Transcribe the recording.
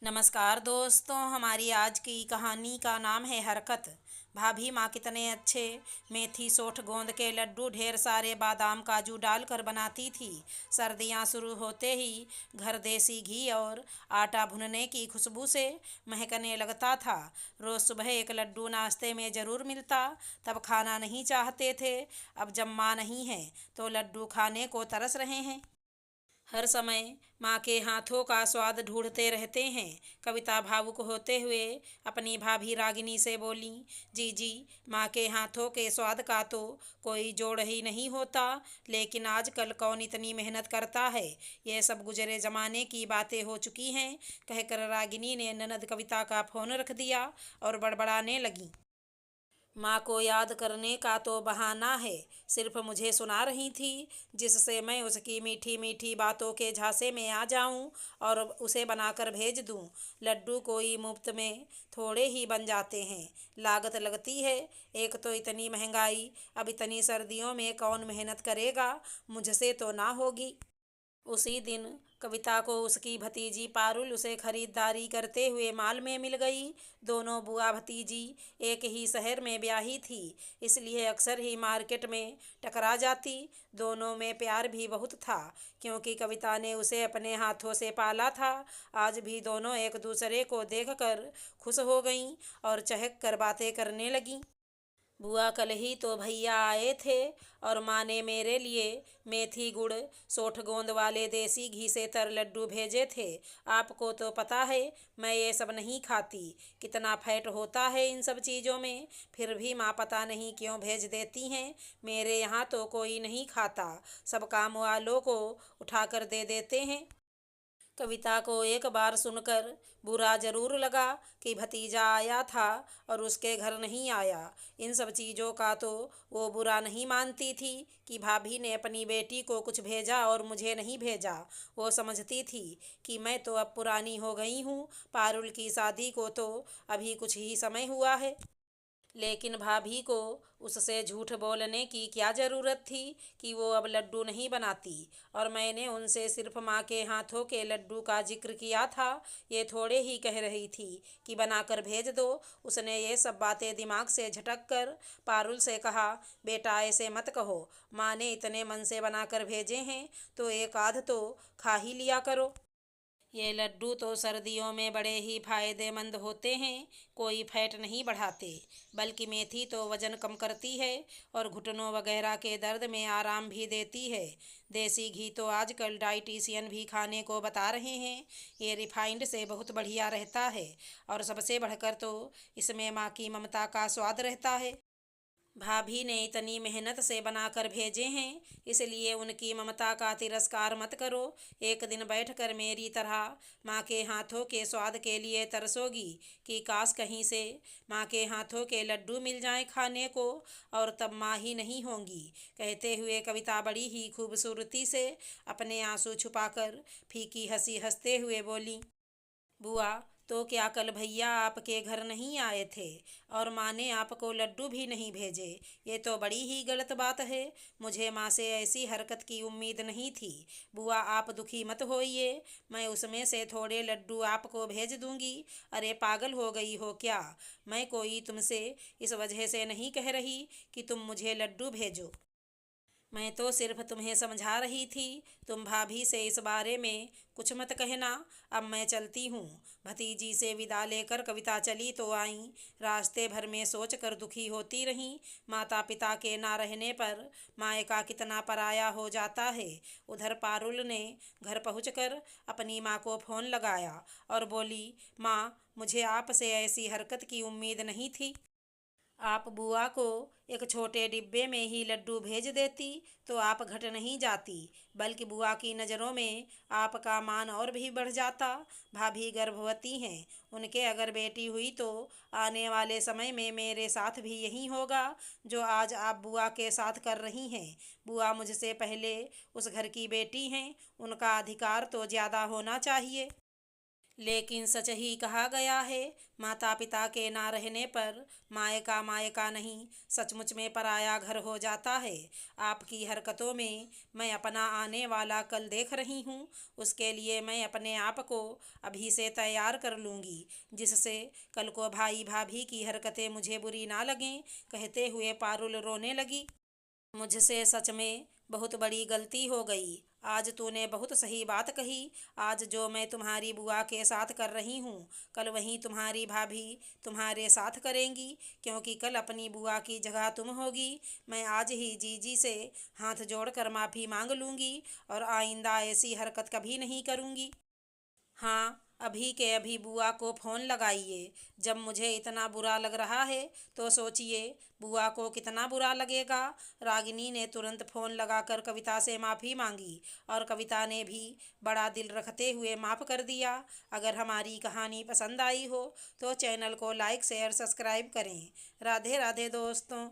नमस्कार दोस्तों, हमारी आज की कहानी का नाम है हरकत। भाभी माँ कितने अच्छे मेथी सोठ गोंद के लड्डू ढेर सारे बादाम काजू डालकर बनाती थी। सर्दियाँ शुरू होते ही घर देसी घी और आटा भुनने की खुशबू से महकने लगता था। रोज़ सुबह एक लड्डू नाश्ते में ज़रूर मिलता। तब खाना नहीं चाहते थे। अब जब माँ नहीं है तो लड्डू खाने को तरस रहे हैं। हर समय माँ के हाथों का स्वाद ढूंढते रहते हैं। कविता भावुक होते हुए अपनी भाभी रागिनी से बोली, जी जी, माँ के हाथों के स्वाद का तो कोई जोड़ ही नहीं होता। लेकिन आजकल कौन इतनी मेहनत करता है। ये सब गुजरे ज़माने की बातें हो चुकी हैं। कहकर रागिनी ने ननद कविता का फ़ोन रख दिया और बड़बड़ाने लगी। माँ को याद करने का तो बहाना है, सिर्फ मुझे सुना रही थी जिससे मैं उसकी मीठी मीठी बातों के झांसे में आ जाऊं और उसे बनाकर भेज दूं। लड्डू कोई मुफ्त में थोड़े ही बन जाते हैं, लागत लगती है। एक तो इतनी महंगाई, अब इतनी सर्दियों में कौन मेहनत करेगा। मुझसे तो ना होगी। उसी दिन कविता को उसकी भतीजी पारुल उसे खरीदारी करते हुए माल में मिल गई। दोनों बुआ भतीजी एक ही शहर में ब्याही थी, इसलिए अक्सर ही मार्केट में टकरा जाती। दोनों में प्यार भी बहुत था, क्योंकि कविता ने उसे अपने हाथों से पाला था। आज भी दोनों एक दूसरे को देखकर खुश हो गईं और चहक कर बातें करने लगीं। बुआ कल ही तो भैया आए थे और माँ ने मेरे लिए मेथी गुड़ सोठ गोंद वाले देसी घी से तर लड्डू भेजे थे। आपको तो पता है मैं ये सब नहीं खाती, कितना फैट होता है इन सब चीज़ों में। फिर भी माँ पता नहीं क्यों भेज देती हैं। मेरे यहाँ तो कोई नहीं खाता, सब काम वालों को उठाकर दे देते हैं। कविता को एक बार सुनकर बुरा जरूर लगा कि भतीजा आया था और उसके घर नहीं आया। इन सब चीज़ों का तो वो बुरा नहीं मानती थी कि भाभी ने अपनी बेटी को कुछ भेजा और मुझे नहीं भेजा। वो समझती थी कि मैं तो अब पुरानी हो गई हूँ, पारुल की शादी को तो अभी कुछ ही समय हुआ है। लेकिन भाभी को उससे झूठ बोलने की क्या ज़रूरत थी कि वो अब लड्डू नहीं बनाती। और मैंने उनसे सिर्फ माँ के हाथों के लड्डू का जिक्र किया था, ये थोड़े ही कह रही थी कि बनाकर भेज दो। उसने ये सब बातें दिमाग से झटक कर पारुल से कहा, बेटा ऐसे मत कहो, माँ ने इतने मन से बनाकर भेजे हैं तो एक आध तो खा ही लिया करो। ये लड्डू तो सर्दियों में बड़े ही फायदेमंद होते हैं, कोई फैट नहीं बढ़ाते, बल्कि मेथी तो वज़न कम करती है और घुटनों वगैरह के दर्द में आराम भी देती है। देसी घी तो आजकल डाइटिशियन भी खाने को बता रहे हैं। ये रिफाइंड से बहुत बढ़िया रहता है और सबसे बढ़कर तो इसमें माँ की ममता का स्वाद रहता है। भाभी ने इतनी मेहनत से बनाकर भेजे हैं, इसलिए उनकी ममता का तिरस्कार मत करो। एक दिन बैठकर मेरी तरह माँ के हाथों के स्वाद के लिए तरसोगी कि काश कहीं से माँ के हाथों के लड्डू मिल जाएं खाने को, और तब माँ ही नहीं होंगी। कहते हुए कविता बड़ी ही खूबसूरती से अपने आंसू छुपाकर फीकी हंसी हंसते हुए बोली, बुआ, तो क्या कल भैया आपके घर नहीं आए थे और माँ ने आपको लड्डू भी नहीं भेजे? ये तो बड़ी ही गलत बात है। मुझे माँ से ऐसी हरकत की उम्मीद नहीं थी। बुआ आप दुखी मत होइए, मैं उसमें से थोड़े लड्डू आपको भेज दूंगी। अरे पागल हो गई हो क्या? मैं कोई तुमसे इस वजह से नहीं कह रही कि तुम मुझे लड्डू भेजो। मैं तो सिर्फ तुम्हें समझा रही थी। तुम भाभी से इस बारे में कुछ मत कहना। अब मैं चलती हूँ। भतीजी से विदा लेकर कविता चली तो आई। रास्ते भर में सोच कर दुखी होती रहीं। माता पिता के ना रहने पर मायका कितना पराया हो जाता है। उधर पारुल ने घर पहुँचकर अपनी माँ को फ़ोन लगाया और बोली, माँ, मुझे आपसे ऐसी हरकत की उम्मीद नहीं थी। आप बुआ को एक छोटे डिब्बे में ही लड्डू भेज देती तो आप घट नहीं जाती, बल्कि बुआ की नज़रों में आपका मान और भी बढ़ जाता। भाभी गर्भवती हैं, उनके अगर बेटी हुई तो आने वाले समय में मेरे साथ भी यही होगा जो आज आप बुआ के साथ कर रही हैं। बुआ मुझसे पहले उस घर की बेटी हैं, उनका अधिकार तो ज़्यादा होना चाहिए। लेकिन सच ही कहा गया है, माता पिता के ना रहने पर मायका मायका नहीं, सचमुच में पराया घर हो जाता है। आपकी हरकतों में मैं अपना आने वाला कल देख रही हूँ। उसके लिए मैं अपने आप को अभी से तैयार कर लूँगी, जिससे कल को भाई भाभी की हरकतें मुझे बुरी ना लगें। कहते हुए पारुल रोने लगी। मुझसे सच में बहुत बड़ी गलती हो गई। आज तूने बहुत सही बात कही। आज जो मैं तुम्हारी बुआ के साथ कर रही हूँ, कल वहीं तुम्हारी भाभी तुम्हारे साथ करेंगी, क्योंकि कल अपनी बुआ की जगह तुम होगी। मैं आज ही जीजी से हाथ जोड़कर माफ़ी मांग लूँगी और आइंदा ऐसी हरकत कभी नहीं करूँगी। हाँ, अभी के अभी बुआ को फ़ोन लगाइए। जब मुझे इतना बुरा लग रहा है तो सोचिए बुआ को कितना बुरा लगेगा। रागिनी ने तुरंत फ़ोन लगाकर कविता से माफ़ी मांगी और कविता ने भी बड़ा दिल रखते हुए माफ़ कर दिया। अगर हमारी कहानी पसंद आई हो तो चैनल को लाइक शेयर सब्सक्राइब करें। राधे राधे दोस्तों।